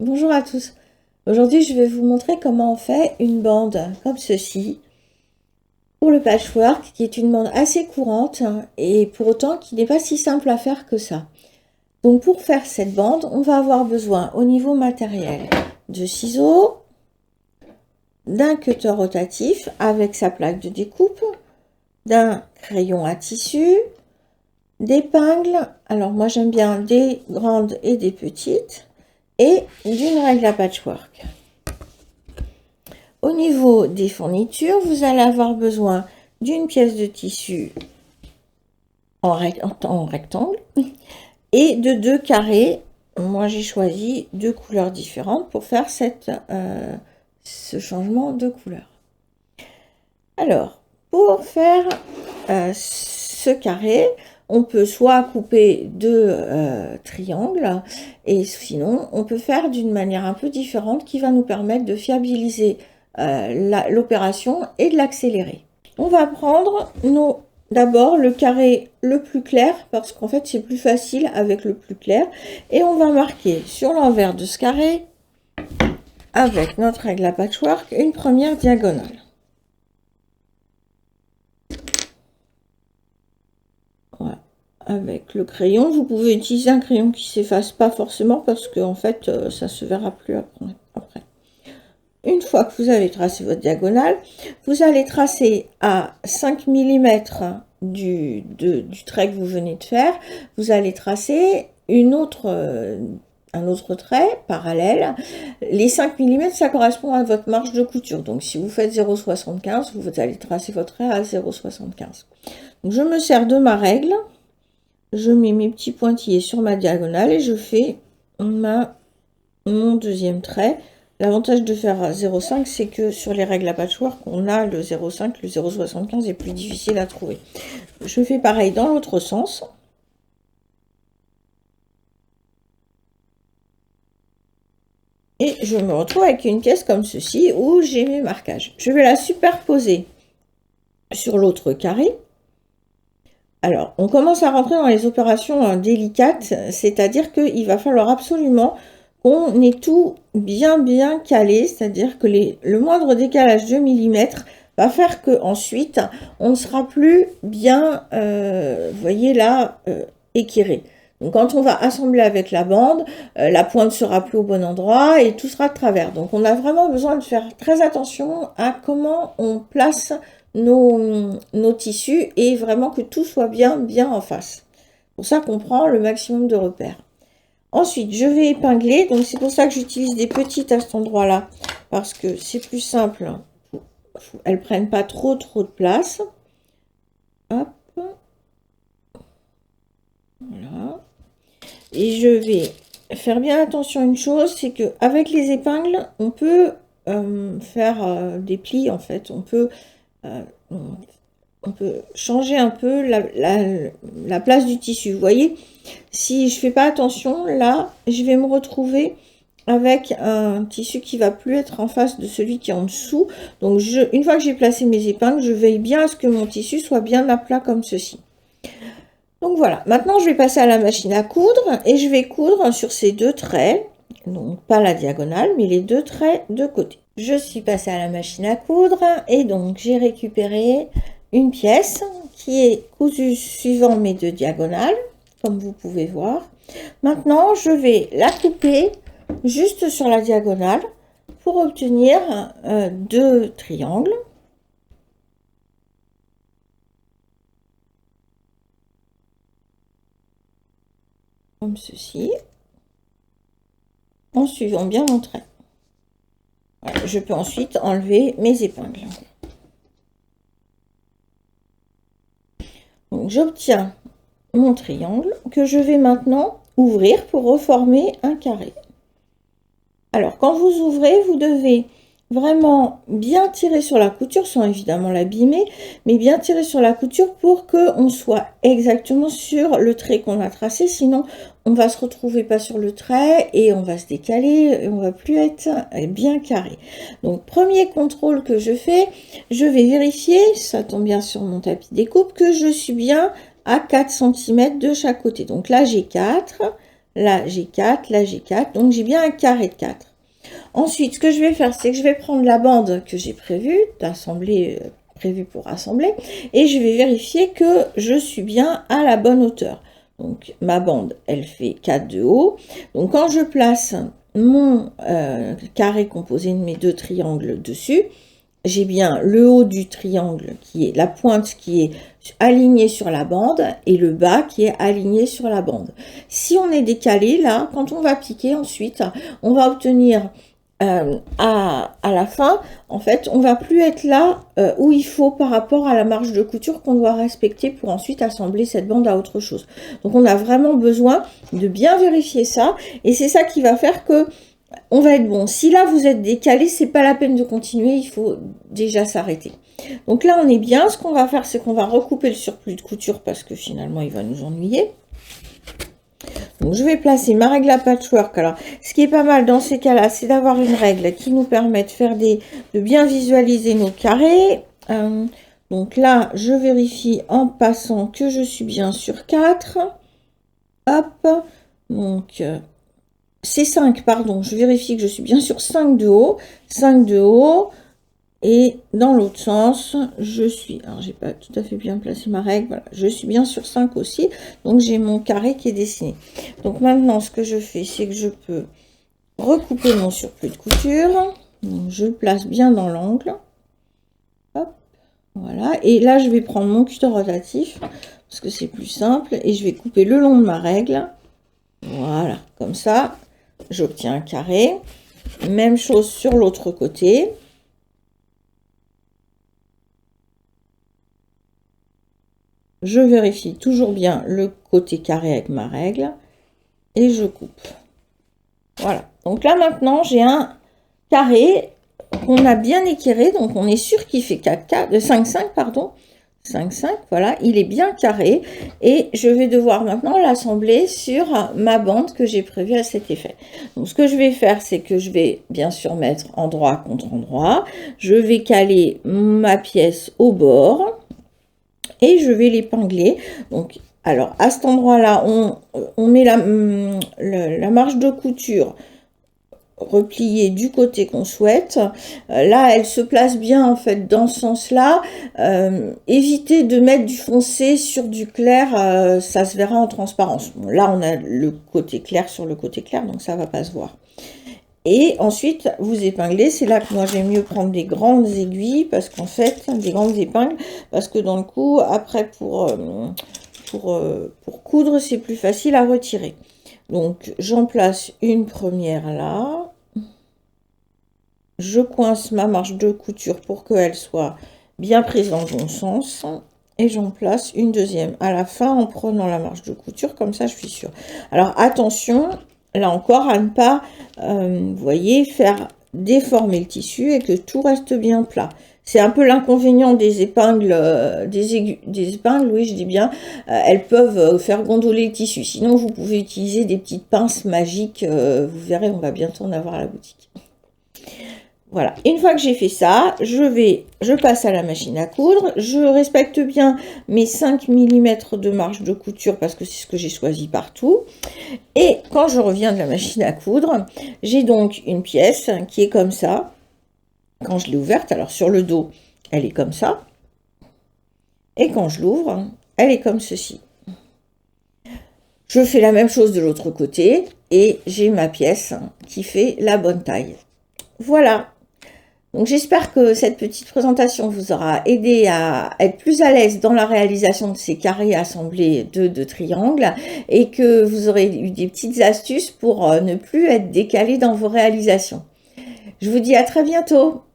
Bonjour à tous. Aujourd'hui, je vais vous montrer comment on fait une bande comme ceci pour le patchwork, qui est une bande assez courante et pour autant qui n'est pas si simple à faire que ça. Donc pour faire cette bande, on va avoir besoin au niveau matériel de ciseaux, d'un cutter rotatif avec sa plaque de découpe, d'un crayon à tissu, d'épingles. Alors moi j'aime bien des grandes et des petites et d'une règle à patchwork. Au niveau des fournitures, vous allez avoir besoin d'une pièce de tissu en rectangle et de 2 carrés. Moi, j'ai choisi 2 couleurs différentes pour faire ce changement de couleur. Alors, pour faire ce carré, on peut soit couper 2 triangles et sinon, on peut faire d'une manière un peu différente qui va nous permettre de fiabiliser l'opération et de l'accélérer. On va prendre d'abord le carré le plus clair parce qu'en fait c'est plus facile avec le plus clair et on va marquer sur l'envers de ce carré avec notre règle à patchwork une première diagonale. Voilà. Avec le crayon, vous pouvez utiliser un crayon qui s'efface pas forcément parce que en fait ça se verra plus après. Une fois que vous avez tracé votre diagonale, vous allez tracer à 5 mm du trait que vous venez de faire, vous allez tracer un autre trait parallèle. Les 5 mm, ça correspond à votre marge de couture. Donc, si vous faites 0,75, vous allez tracer votre trait à 0,75. Donc, je me sers de ma règle. Je mets mes petits pointillés sur ma diagonale et je fais mon deuxième trait. L'avantage de faire 0,5, c'est que sur les règles à patchwork, on a le 0,5, le 0,75 est plus difficile à trouver. Je fais pareil dans l'autre sens. Et je me retrouve avec une pièce comme ceci où j'ai mes marquages. Je vais la superposer sur l'autre carré. Alors, on commence à rentrer dans les opérations délicates, c'est-à-dire qu'il va falloir absolument qu'on ait tout bien calé, c'est-à-dire que le moindre décalage de millimètres va faire que ensuite on ne sera plus bien, vous voyez là, équiré. Donc quand on va assembler avec la bande, la pointe sera plus au bon endroit et tout sera de travers. Donc on a vraiment besoin de faire très attention à comment on place nos tissus et vraiment que tout soit bien en face. C'est pour ça qu'on prend le maximum de repères. Ensuite, je vais épingler, donc c'est pour ça que j'utilise des petites à cet endroit-là, parce que c'est plus simple, elles prennent pas trop de place. Hop, voilà. Et je vais faire bien attention à une chose, c'est que avec les épingles, on peut faire des plis en fait, on peut changer un peu la place du tissu. Vous voyez, si je fais pas attention, là, je vais me retrouver avec un tissu qui va plus être en face de celui qui est en dessous. Donc, une fois que j'ai placé mes épingles, je veille bien à ce que mon tissu soit bien à plat comme ceci. Donc voilà, maintenant je vais passer à la machine à coudre et je vais coudre sur ces 2 traits, donc pas la diagonale, mais les 2 traits de côté. Je suis passée à la machine à coudre et donc j'ai récupéré une pièce qui est cousue suivant mes 2 diagonales, comme vous pouvez voir. Maintenant, je vais la couper juste sur la diagonale pour obtenir 2 triangles. Comme ceci, en suivant bien mon trait. Voilà, je peux ensuite enlever mes épingles. Donc j'obtiens mon triangle que je vais maintenant ouvrir pour reformer un carré. Alors quand vous ouvrez, vous devez vraiment bien tirer sur la couture sans évidemment l'abîmer, mais bien tirer sur la couture pour qu'on soit exactement sur le trait qu'on a tracé, sinon on va se retrouver pas sur le trait et on va se décaler et on va plus être bien carré. Donc premier contrôle que je fais, je vais vérifier, ça tombe bien sur mon tapis découpe, que je suis bien à 4 cm de chaque côté. Donc là j'ai 4, là j'ai 4, là j'ai 4, donc j'ai bien un carré de 4. Ensuite, ce que je vais faire, c'est que je vais prendre la bande que j'ai prévue d'assembler, prévue pour assembler, et je vais vérifier que je suis bien à la bonne hauteur. Donc ma bande, elle fait 4 de haut. Donc quand je place mon carré composé de mes deux triangles dessus, j'ai bien le haut du triangle qui est la pointe qui est alignée sur la bande et le bas qui est aligné sur la bande. Si on est décalé là, quand on va piquer ensuite, on va obtenir à la fin, en fait, on va plus être là où il faut par rapport à la marge de couture qu'on doit respecter pour ensuite assembler cette bande à autre chose. Donc on a vraiment besoin de bien vérifier ça et c'est ça qui va faire que on va être bon. Si là vous êtes décalé, c'est pas la peine de continuer, il faut déjà s'arrêter. Donc là on est bien. Ce qu'on va faire, c'est qu'on va recouper le surplus de couture parce que finalement il va nous ennuyer. Donc je vais placer ma règle à patchwork. Alors ce qui est pas mal dans ces cas-là, c'est d'avoir une règle qui nous permet de faire de bien visualiser nos carrés. Donc là je vérifie en passant que je suis bien sur 4. Hop, donc c'est 5, pardon, je vérifie que je suis bien sur 5 de haut, 5 de haut, et dans l'autre sens, je suis, alors j'ai pas tout à fait bien placé ma règle, voilà, je suis bien sur 5 aussi, donc j'ai mon carré qui est dessiné. Donc maintenant, ce que je fais, c'est que je peux recouper mon surplus de couture, donc je le place bien dans l'angle, hop, voilà, et là je vais prendre mon cutter rotatif, parce que c'est plus simple, et je vais couper le long de ma règle, voilà, comme ça, j'obtiens un carré. Même chose sur l'autre côté. Je vérifie toujours bien le côté carré avec ma règle et je coupe. Voilà. Donc là maintenant j'ai un carré qu'on a bien équerré. Donc on est sûr qu'il fait 5,5 pardon. 5,5, voilà, il est bien carré et je vais devoir maintenant l'assembler sur ma bande que j'ai prévue à cet effet. Donc ce que je vais faire, c'est que je vais bien sûr mettre endroit contre endroit, je vais caler ma pièce au bord et je vais l'épingler. Donc alors à cet endroit-là, on met la marge de couture repliée du côté qu'on souhaite. Là, elle se place bien en fait dans ce sens-là. Évitez de mettre du foncé sur du clair, ça se verra en transparence. Bon, là, on a le côté clair sur le côté clair, donc ça va pas se voir. Et ensuite, vous épinglez. C'est là que moi, j'aime mieux prendre des grandes aiguilles, parce qu'en fait, des grandes épingles, parce que dans le coup, après, pour coudre, c'est plus facile à retirer. Donc, j'en place une première là. Je coince ma marge de couture pour qu'elle soit bien prise dans le bon sens. Et j'en place une deuxième à la fin en prenant la marge de couture. Comme ça, je suis sûre. Alors, attention, là encore, à ne pas, vous voyez, faire déformer le tissu et que tout reste bien plat. C'est un peu l'inconvénient des épingles, des épingles, oui, je dis bien, elles peuvent faire gondoler le tissu. Sinon, vous pouvez utiliser des petites pinces magiques, vous verrez, on va bientôt en avoir à la boutique. Voilà, une fois que j'ai fait ça, je passe à la machine à coudre. Je respecte bien mes 5 mm de marge de couture parce que c'est ce que j'ai choisi partout. Et quand je reviens de la machine à coudre, j'ai donc une pièce qui est comme ça. Quand je l'ai ouverte, alors sur le dos, elle est comme ça. Et quand je l'ouvre, elle est comme ceci. Je fais la même chose de l'autre côté et j'ai ma pièce qui fait la bonne taille. Voilà. Donc j'espère que cette petite présentation vous aura aidé à être plus à l'aise dans la réalisation de ces carrés assemblés de triangles et que vous aurez eu des petites astuces pour ne plus être décalé dans vos réalisations. Je vous dis à très bientôt.